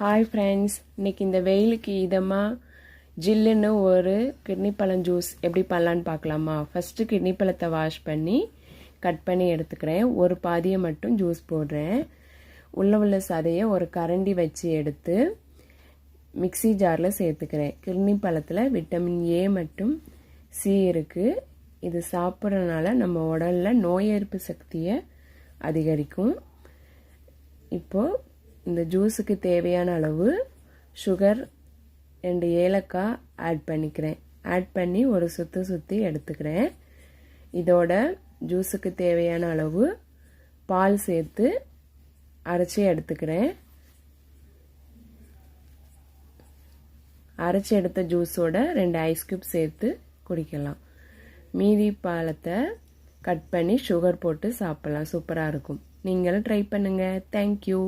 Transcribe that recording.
Hi friends, இன்றைக்கி இந்த வெயிலுக்கு இதமாக ஜில்லுன்னு ஒரு கிட்னி பழம் ஜூஸ் எப்படி பண்ணலான்னு பார்க்கலாமா? ஃபஸ்ட்டு கிட்னி பழத்தை வாஷ் பண்ணி கட் பண்ணி எடுத்துக்கிறேன். ஒரு பாதியை மட்டும் ஜூஸ் போடுறேன். உள்ள சதையை ஒரு கரண்டி வச்சு எடுத்து மிக்ஸி ஜாரில் சேர்த்துக்கிறேன். கிட்னி பழத்தில் விட்டமின் ஏ மற்றும் சி இருக்குது. இது சாப்பிட்றதுனால நம்ம உடலில் நோய் எதிர்ப்பு சக்தியை அதிகரிக்கும். இப்போது இந்த ஜூஸுக்கு தேவையான அளவு சுகர் 2 ஏலக்காய் ஆட் பண்ணிக்கிறேன். ஆட் பண்ணி ஒரு சுற்றி எடுத்துக்கிறேன். இதோட ஜூஸுக்கு தேவையான அளவு பால் சேர்த்து அரைச்சி எடுத்துக்கிறேன். அரைச்சி எடுத்த ஜூஸோட 2 ஐஸ் கியூப் சேர்த்து குடிக்கலாம். மீதி பாலத்தை கட் பண்ணி சுகர் போட்டு சாப்பிட்லாம். சூப்பராக இருக்கும். நீங்களும் ட்ரை பண்ணுங்கள். தேங்க்யூ.